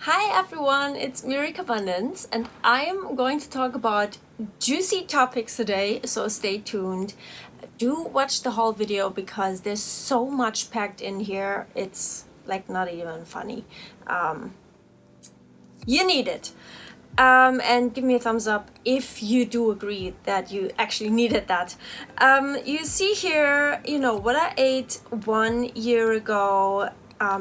Hi everyone, it's me, Carbundance, and I am going to talk about juicy topics today, so stay tuned. Do watch the whole video because there's so much packed in here, it's like not even funny. You need it. And give me a thumbs up if you do agree that you actually needed that. You see here, what I ate 1 year ago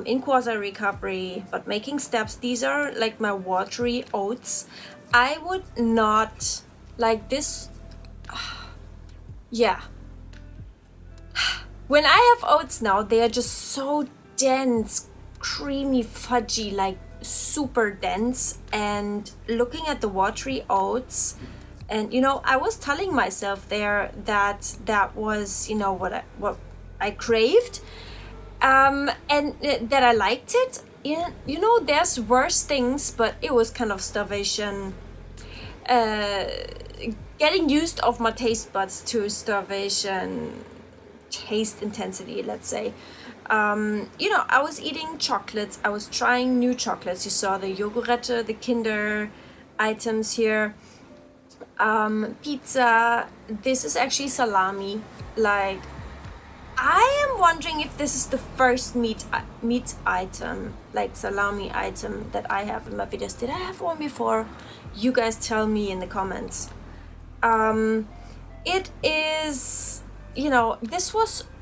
in Quasi Recovery, but making steps. These are like my watery oats. I would not like this. Yeah. When I have oats now, they are just so dense, creamy, fudgy, like super dense. And looking at the watery oats, and I was telling myself there that that was what I craved, and that I liked it. There's worse things, but it was kind of starvation. Getting used of my taste buds to starvation taste intensity, let's say. I was eating chocolates. I was trying new chocolates. You saw the Yogurette, the Kinder items here. Pizza. This is actually salami. Like, I am wondering if this is the first meat item, like salami item, that I have in my videos. Did I have one before? You guys tell me in the comments. It is,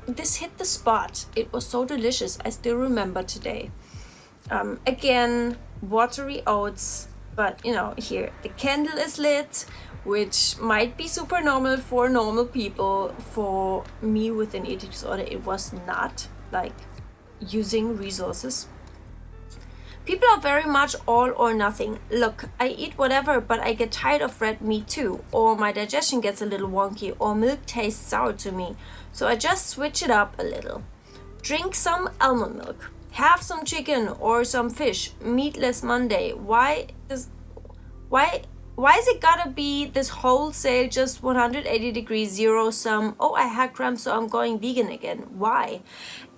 this hit the spot. It was so delicious. I still remember today. Again, watery oats, but here the candle is lit, which might be super normal for normal people. For me with an eating disorder, it was not, like, using resources. People are very much all or nothing. Look, I eat whatever, but I get tired of red meat too, or my digestion gets a little wonky, or milk tastes sour to me, so I just switch it up a little. Drink some almond milk, have some chicken or some fish, meatless Monday. Why is it gotta be this wholesale, just 180 degrees, zero sum, oh, I had cramps, so I'm going vegan again? Why?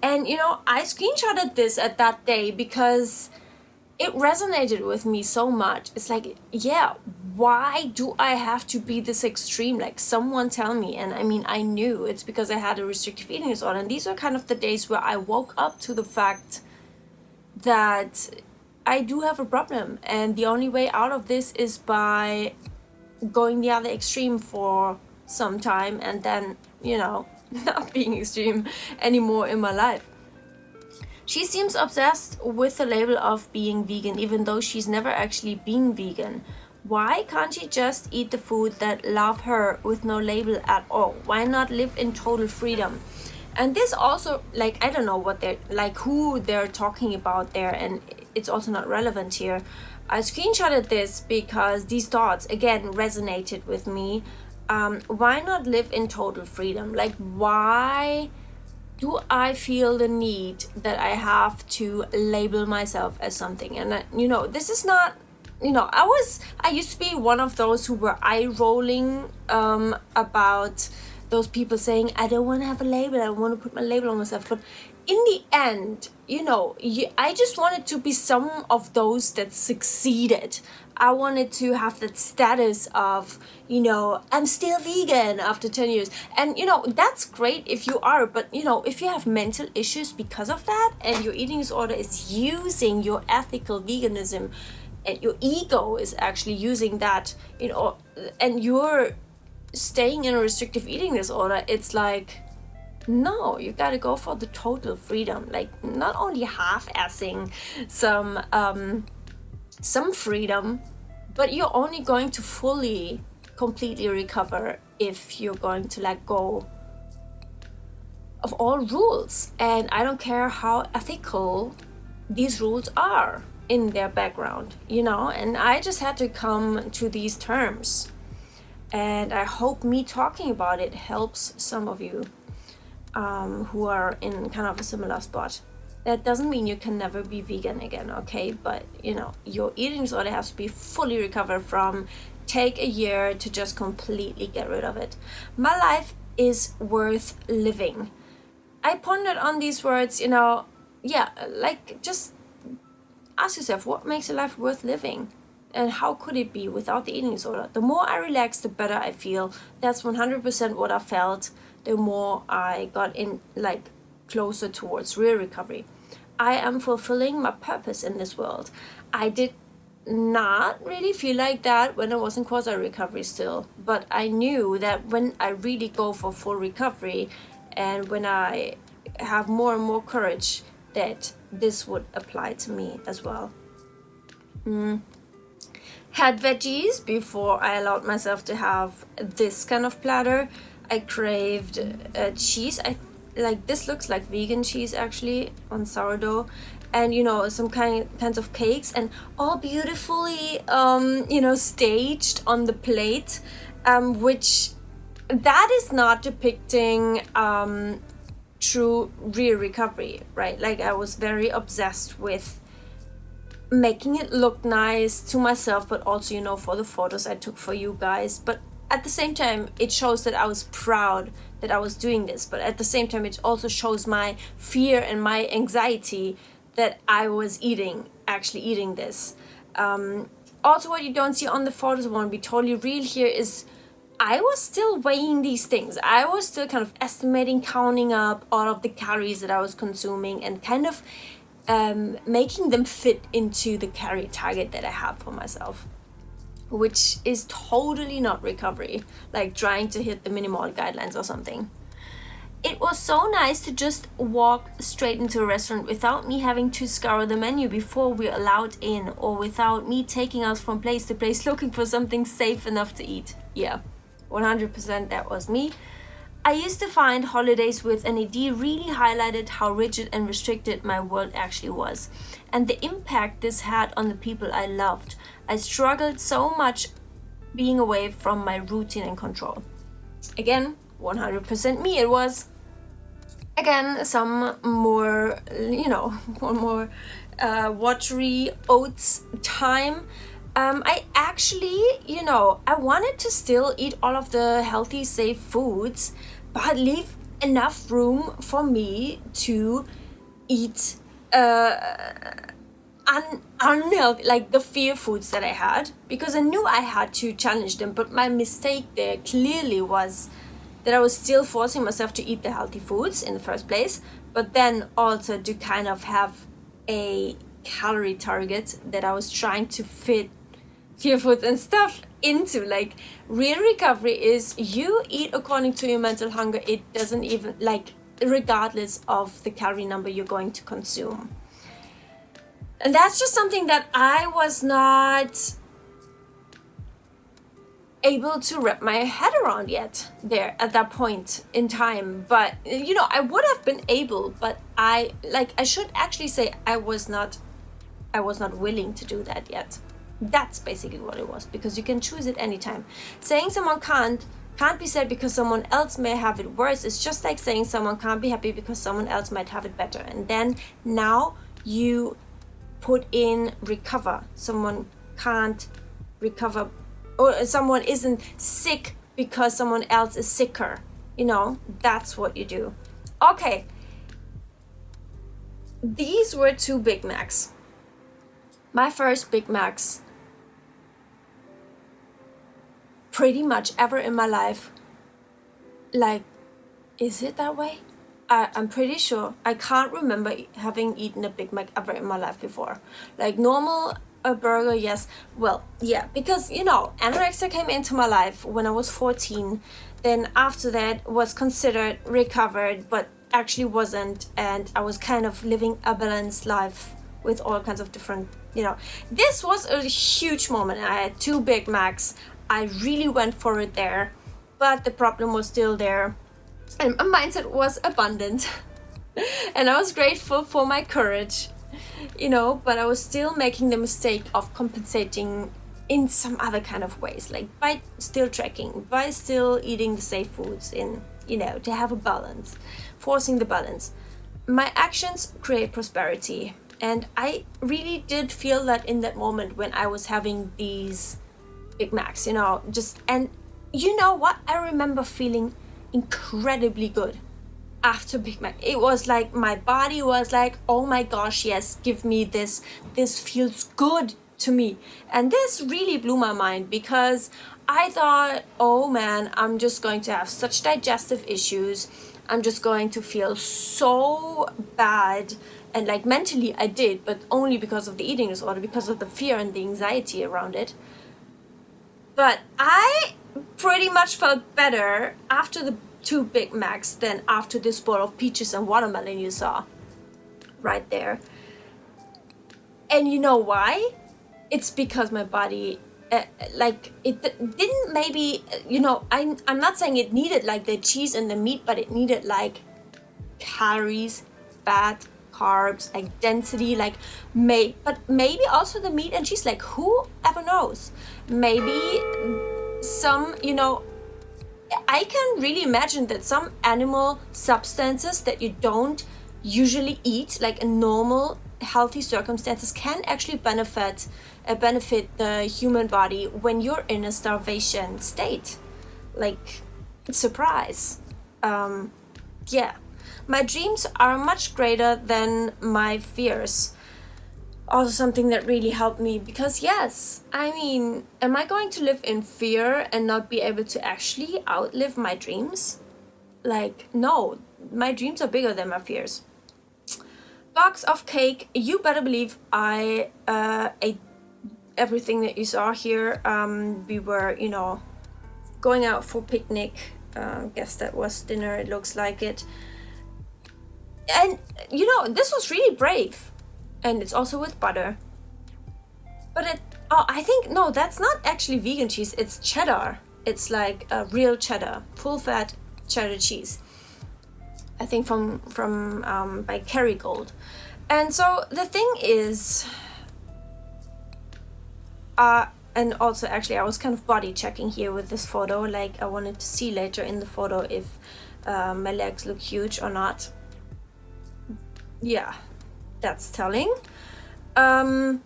And I screenshotted this at that day because it resonated with me so much. It's like, yeah, why do I have to be this extreme? Like, someone tell me. And I knew it's because I had a restrictive eating disorder. And these are kind of the days where I woke up to the fact that I do have a problem. And the only way out of this is by going the other extreme for some time and then, not being extreme anymore in my life. She seems obsessed with the label of being vegan, even though she's never actually been vegan. Why can't she just eat the food that love her with no label at all? Why not live in total freedom? And this also, like, I don't know what they're, like, who they're talking about there, and it's also not relevant here. I screenshotted this because these thoughts, again, resonated with me. Why not live in total freedom? Like, why do I feel the need that I have to label myself as something? And this is not, I used to be one of those who were eye-rolling about those people saying, I don't want to have a label, I don't want to put my label on myself. But in the end, I just wanted to be some of those that succeeded. I wanted to have that status of, I'm still vegan after 10 years. And, that's great if you are, but, if you have mental issues because of that, and your eating disorder is using your ethical veganism, and your ego is actually using that, and you're staying in a restrictive eating disorder, it's like, no, you gotta go for the total freedom. Like, not only half-assing some freedom, but you're only going to completely recover if you're going to let go of all rules. And I don't care how ethical these rules are in their background, and I just had to come to these terms. And I hope me talking about it helps some of you who are in kind of a similar spot. That doesn't mean you can never be vegan again, okay? But, your eating disorder has to be fully recovered from. Take a year to just completely get rid of it. My life is worth living. I pondered on these words, like, just ask yourself, what makes a life worth living? And how could it be without the eating disorder? The more I relax, the better I feel. That's 100% what I felt. The more I got in, like, closer towards real recovery. I am fulfilling my purpose in this world. I did not really feel like that when I was in quasi recovery still, but I knew that when I really go for full recovery and when I have more and more courage, that this would apply to me as well. Had veggies before I allowed myself to have this kind of platter. I craved cheese. This looks like vegan cheese actually, on sourdough, and some kinds of cakes, and all beautifully staged on the plate, which that is not depicting true real recovery, right? Like, I was very obsessed with making it look nice to myself, but also for the photos I took for you guys. But at the same time, it shows that I was proud that I was doing this, but at the same time it also shows my fear and my anxiety that I was actually eating this. Also, what you don't see on the photos, I want to be totally real here, is I was still weighing these things. I was still kind of estimating, counting up all of the calories that I was consuming, and kind of making them fit into the calorie target that I have for myself, which is totally not recovery, like trying to hit the minimal guidelines or something. It was so nice to just walk straight into a restaurant without me having to scour the menu before we're allowed in, or without me taking us from place to place looking for something safe enough to eat. Yeah, 100% that was me. I used to find holidays with an ED really highlighted how rigid and restricted my world actually was, and the impact this had on the people I loved. I struggled so much being away from my routine and control. Again, 100% me it was. Again, some more, one more watery oats time. I actually, I wanted to still eat all of the healthy, safe foods, but leave enough room for me to eat unhealthy, like the fear foods that I had, because I knew I had to challenge them. But my mistake there clearly was that I was still forcing myself to eat the healthy foods in the first place, but then also to kind of have a calorie target that I was trying to fit fear foods and stuff into. Like, real recovery is you eat according to your mental hunger. It doesn't even, like, regardless of the calorie number you're going to consume. And that's just something that I was not able to wrap my head around yet there at that point in time. But I would have been able, but I should actually say I was not willing to do that yet. That's basically what it was, because you can choose it anytime. Saying someone can't be said because someone else may have it worse. It's just like saying someone can't be happy because someone else might have it better. And then now you put in recover. Someone can't recover, or someone isn't sick because someone else is sicker. That's what you do. Okay. These were 2 Big Macs. My first Big Macs pretty much ever in my life. Like, is it that way? I'm pretty sure. I can't remember having eaten a Big Mac ever in my life before. Like, normal, a burger, yes. Well, yeah, because, anorexia came into my life when I was 14. Then after that was considered recovered, but actually wasn't. And I was kind of living a balanced life with all kinds of different, This was a huge moment. I had 2 Big Macs. I really went for it there. But the problem was still there. And my mindset was abundant. And I was grateful for my courage, but I was still making the mistake of compensating in some other kind of ways, like by still tracking, by still eating the safe foods to have a balance, forcing the balance. My actions create prosperity. And I really did feel that in that moment when I was having these Big Macs, and you know what? I remember feeling incredibly good. after Big Mac. It was like my body was like, oh my gosh, yes, give me this. This feels good to me. And this really blew my mind, because I thought, oh man, I'm just going to have such digestive issues. I'm just going to feel so bad. And like mentally I did, but only because of the eating disorder, because of the fear and the anxiety around it. But I pretty much felt better after the 2 Big Macs than after this bowl of peaches and watermelon you saw right there. And you know why? It's because my body, it didn't maybe, I'm not saying it needed like the cheese and the meat, but it needed like calories, fat, carbs, like density, like but maybe also the meat and cheese, like whoever knows. Maybe some, I can really imagine that some animal substances that you don't usually eat, like in normal healthy circumstances, can actually benefit the human body when you're in a starvation state. Like, surprise. Yeah. My dreams are much greater than my fears. Also something that really helped me, because yes, I mean, am I going to live in fear and not be able to actually outlive my dreams? Like, no, my dreams are bigger than my fears. Box of cake, you better believe I ate everything that you saw here. We were, going out for picnic. Guess that was dinner, it looks like it. And, this was really brave. And it's also with butter. But I think, no, that's not actually vegan cheese. It's cheddar. It's like a real cheddar, full fat cheddar cheese. I think from by Kerrygold. And so the thing is, and also actually I was kind of body checking here with this photo. Like I wanted to see later in the photo if my legs look huge or not. Yeah. That's telling. It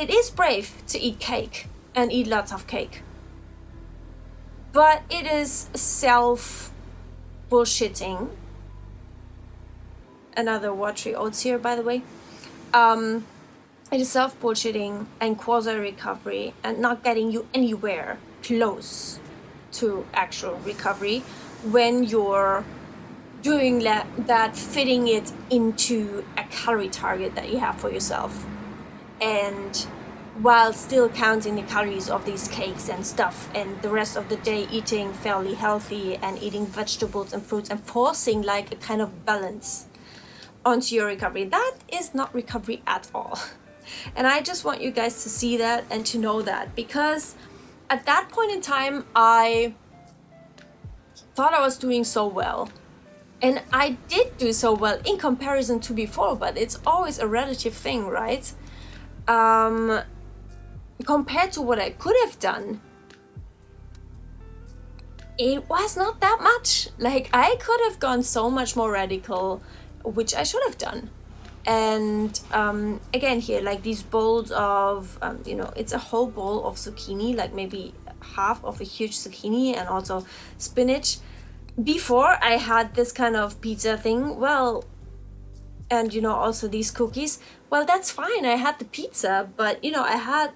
is brave to eat cake and eat lots of cake. But it is self-bullshitting. Another watery oats here, by the way. It is self-bullshitting and quasi recovery and not getting you anywhere close to actual recovery when you're doing that, fitting it into a calorie target that you have for yourself, and while still counting the calories of these cakes and stuff, and the rest of the day eating fairly healthy and eating vegetables and fruits and forcing like a kind of balance onto your recovery. That is not recovery at all. And I just want you guys to see that and to know that, because at that point in time, I thought I was doing so well. And I did do so well in comparison to before, but it's always a relative thing, right? Compared to what I could have done, it was not that much. Like, I could have gone so much more radical, which I should have done. And again here, like these bowls of it's a whole bowl of zucchini, like maybe half of a huge zucchini, and also spinach. Before I had this kind of pizza thing, well, and also these cookies, well, that's fine, I had the pizza, but I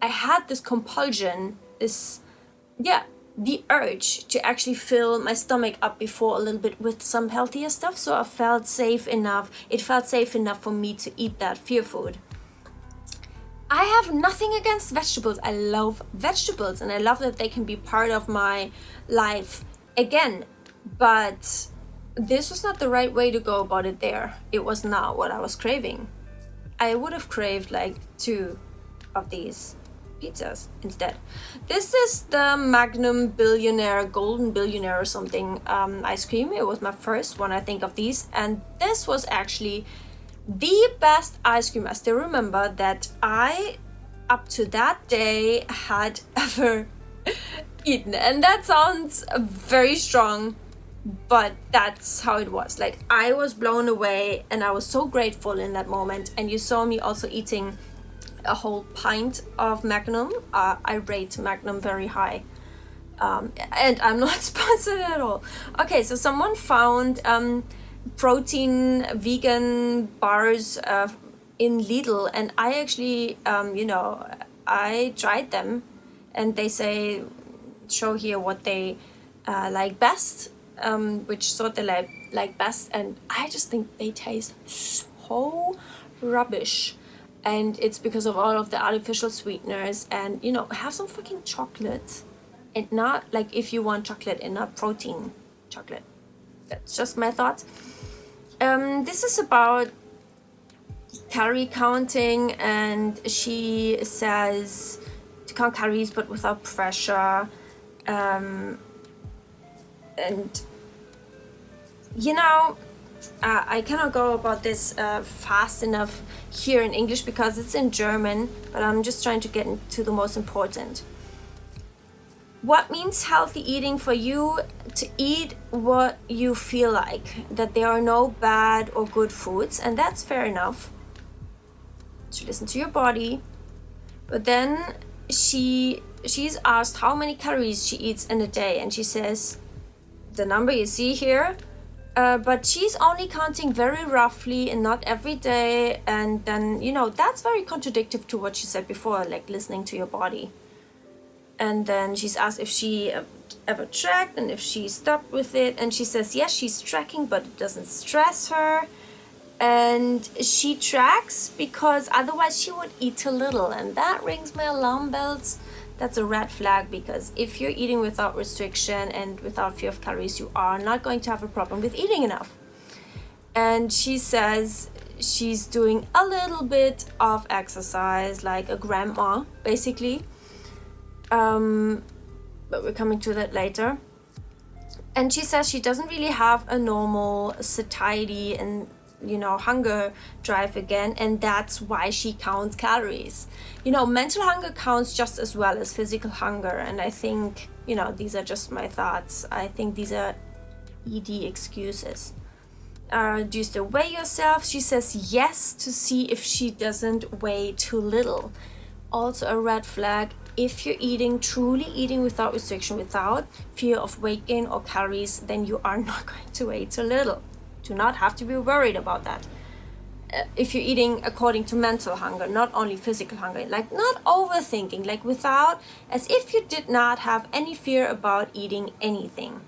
had this compulsion, the urge to actually fill my stomach up before a little bit with some healthier stuff. So it felt safe enough for me to eat that fear food. I have nothing against vegetables. I love vegetables and I love that they can be part of my life again. But this was not the right way to go about it there. It was not what I was craving. I would have craved like 2 of these pizzas instead. This is the Magnum Billionaire, Golden Billionaire or something ice cream. It was my first one, I think, of these, and this was actually the best ice cream I still remember that I up to that day had ever eaten. And that sounds very strong, but that's how it was. Like, I was blown away and I was so grateful in that moment. And you saw me also eating a whole pint of Magnum. I rate Magnum very high. And I'm not sponsored at all. Okay, so someone found protein vegan bars in Lidl, and I actually, I tried them, and they show here what they like best, which sort they like best, and I just think they taste so rubbish. And it's because of all of the artificial sweeteners. And have some fucking chocolate, and not like, if you want chocolate and not protein chocolate. That's just my thoughts. This is about calorie counting, and she says to count calories but without pressure. And I cannot go about this fast enough here in English because it's in German, but I'm just trying to get into the most important. What means healthy eating for you? To eat what you feel like, that there are no bad or good foods, and that's fair enough. To listen to your body. But then she's asked how many calories she eats in a day, and she says the number you see here, but she's only counting very roughly and not every day. And then that's very contradictory to what she said before, like listening to your body. And then she's asked if she ever tracked and if she stopped with it, and she says yes, she's tracking, but it doesn't stress her. And she tracks because otherwise she would eat too little, and that rings my alarm bells. That's a red flag, because if you're eating without restriction and without fear of calories, you are not going to have a problem with eating enough. And she says she's doing a little bit of exercise, like a grandma, basically. But we're coming to that later. And she says she doesn't really have a normal satiety and hunger drive again, and that's why she counts calories. Mental hunger counts just as well as physical hunger, and I think these are just my thoughts. I think these are ED excuses. Do you still weigh yourself? She says yes, to see if she doesn't weigh too little. Also a red flag. If you're truly eating without restriction, without fear of weight gain or calories, then you are not going to weigh too little. Do not have to be worried about that. If you're eating according to mental hunger, not only physical hunger, like not overthinking, like without, as if you did not have any fear about eating anything.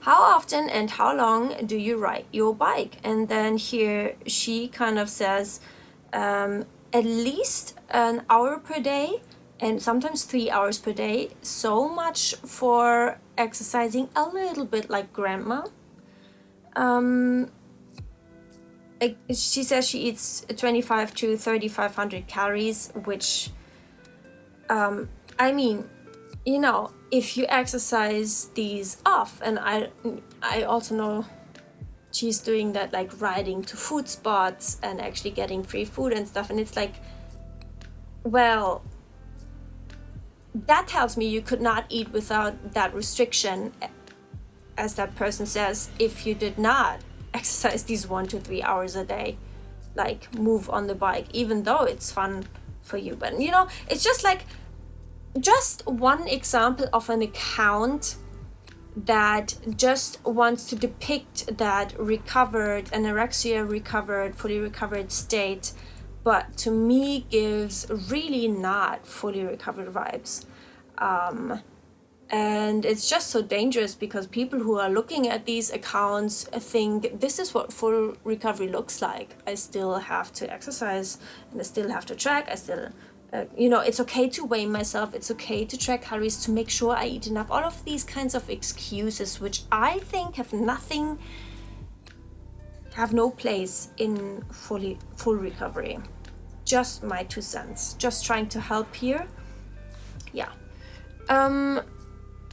How often and how long do you ride your bike? And then here she kind of says at least an hour per day, and sometimes 3 hours per day. So much for exercising a little bit like grandma. She says she eats 25 to 3,500 calories, which, if you exercise these off, and I also know she's doing that, like riding to food spots and actually getting free food and stuff, and it's like, well, that tells me you could not eat without that restriction, as that person says, if you did not exercise these 1 to 3 hours a day, like move on the bike, even though it's fun for you. But it's just like, just one example of an account that just wants to depict that recovered anorexia, fully recovered state, but to me gives really not fully recovered vibes. And it's just so dangerous, because people who are looking at these accounts think this is what full recovery looks like. I still have to exercise, and I still have to track. I still, it's okay to weigh myself. It's okay to track calories to make sure I eat enough. All of these kinds of excuses, which I think have no place in full recovery. Just my 2 cents. Just trying to help here. Yeah.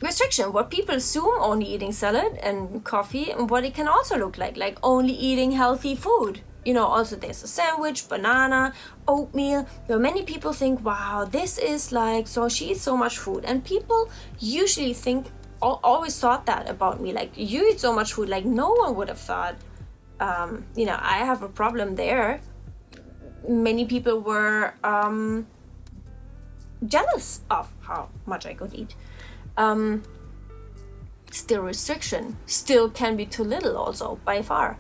Restriction, what people assume only eating salad and coffee, and what it can also look like only eating healthy food. Also there's a sandwich, banana, oatmeal. Many people think, wow, this is like, so she eats so much food. And people usually always thought that about me, like, you eat so much food, like no one would have thought, I have a problem there. many people were jealous of how much I could eat. Still restriction, still can be too little also, by far.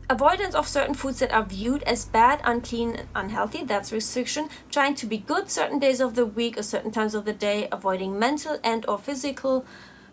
Avoidance of certain foods that are viewed as bad, unclean, and unhealthy, that's restriction. Trying to be good certain days of the week or certain times of the day, avoiding mental and or physical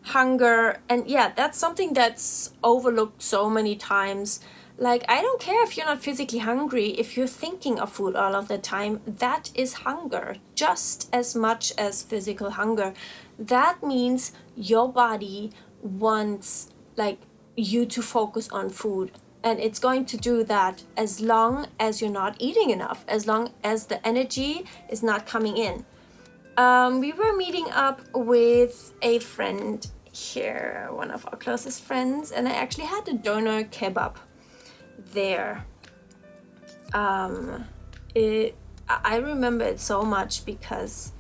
hunger. And yeah, that's something that's overlooked so many times. Like, I don't care if you're not physically hungry, if you're thinking of food all of the time, that is hunger, just as much as physical hunger. That means your body wants like you to focus on food. And it's going to do that as long as you're not eating enough, as long as the energy is not coming in. We were meeting up with a friend here, one of our closest friends, and I actually had a doner kebab there. I remember it so much because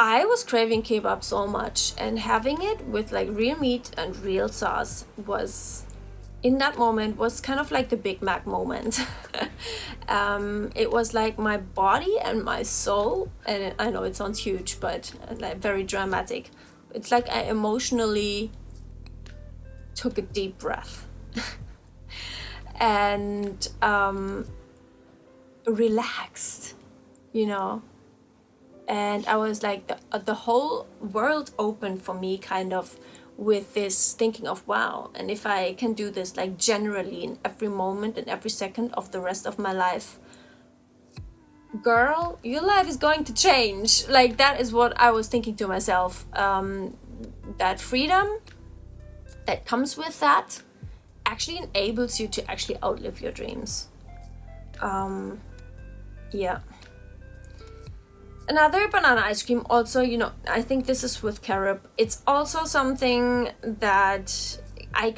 I was craving kebab so much, and having it with like real meat and real sauce was, in that moment, was kind of like the Big Mac moment. It was like my body and my soul, and I know it sounds huge, but like very dramatic. It's like I emotionally took a deep breath and relaxed, you know. And I was like, the whole world opened for me, kind of, with this thinking of, wow, and if I can do this like generally in every moment and every second of the rest of my life, girl, your life is going to change. Like, that is what I was thinking to myself. That freedom that comes with that actually enables you to actually outlive your dreams. Yeah. Another banana ice cream also, you know, I think this is with carob. It's also something that I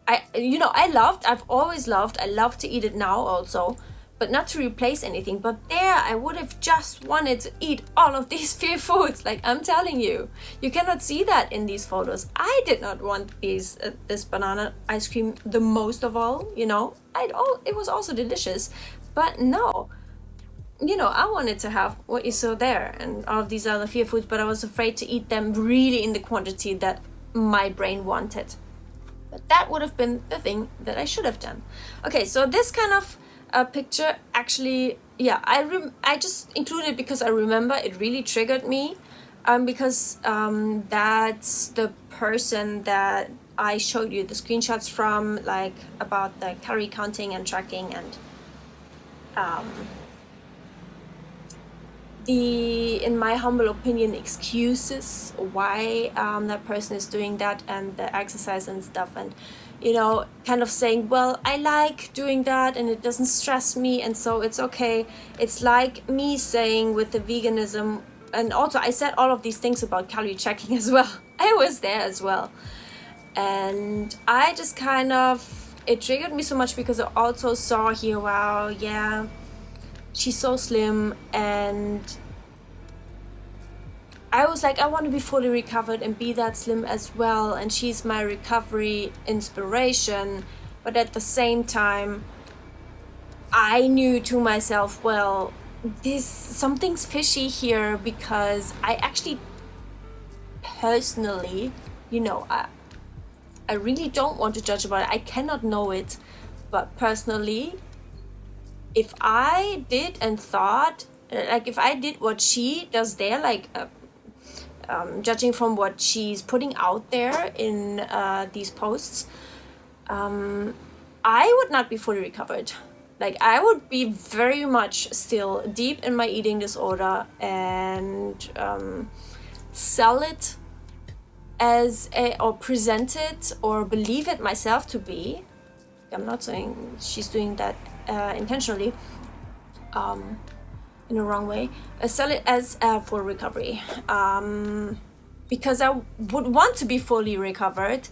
I've always loved. I love to eat it now also, but not to replace anything. But there, I would have just wanted to eat all of these 4 foods. Like, I'm telling you, you cannot see that in these photos. I did not want this banana ice cream the most of all, you know. It was also delicious, but no. You know, I wanted to have what you saw there and all of these other 4 foods, but I was afraid to eat them really in the quantity that my brain wanted. But that would have been the thing that I should have done. Okay, so this kind of picture actually, yeah, I just included it because I remember it really triggered me, because that's the person that I showed you the screenshots from, like about the calorie counting and tracking and in my humble opinion, excuses why that person is doing that and the exercise and stuff, and you know, kind of saying, well, I like doing that and it doesn't stress me, and so it's okay. It's like me saying with the veganism, and also I said all of these things about calorie checking as well. I was there as well, and I just kind of, it triggered me so much because I also saw here, wow, yeah, she's so slim, and I was like, I want to be fully recovered and be that slim as well, and she's my recovery inspiration. But at the same time, I knew to myself, well, something's fishy here, because I actually personally, you know, I really don't want to judge about it. I cannot know it, but personally, if I did and thought, like if I did what she does there, like judging from what she's putting out there in these posts, I would not be fully recovered. Like, I would be very much still deep in my eating disorder and sell it as or present it or believe it myself to be. I'm not saying she's doing that intentionally, in a wrong way. Sell it as full recovery, because I would want to be fully recovered,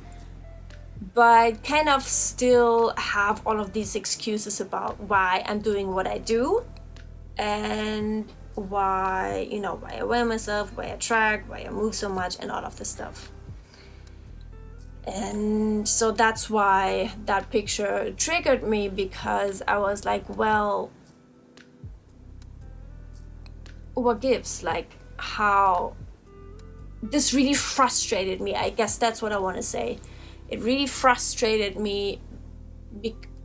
but kind of still have all of these excuses about why I'm doing what I do, and why, you know, why I weigh myself, why I track, why I move so much, and all of this stuff. And so that's why that picture triggered me, because I was like, well, what gives? Like, how this really frustrated me. I guess that's what I want to say. It really frustrated me,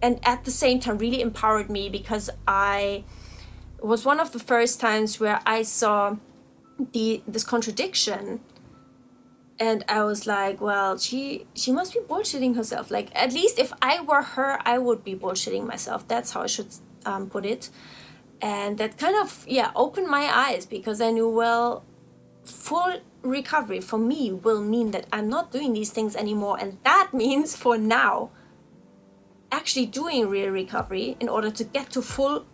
and at the same time really empowered me, because it was one of the first times where I saw this contradiction, and I was like, well, she must be bullshitting herself. Like, at least if I were her, I would be bullshitting myself. That's how I should put it. And that kind of, opened my eyes, because I knew, well, full recovery for me will mean that I'm not doing these things anymore. And that means, for now, actually doing real recovery in order to get to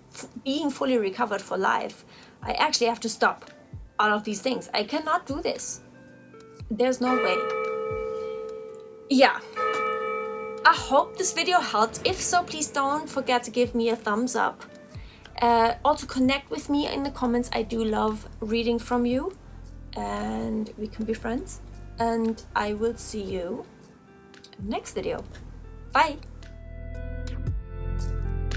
being fully recovered for life, I actually have to stop all of these things. I cannot do this. There's no way. Yeah. I hope this video helped. If so, please don't forget to give me a thumbs up. Also connect with me in the comments. I do love reading from you, and we can be friends. And I will see you in the next video. Bye.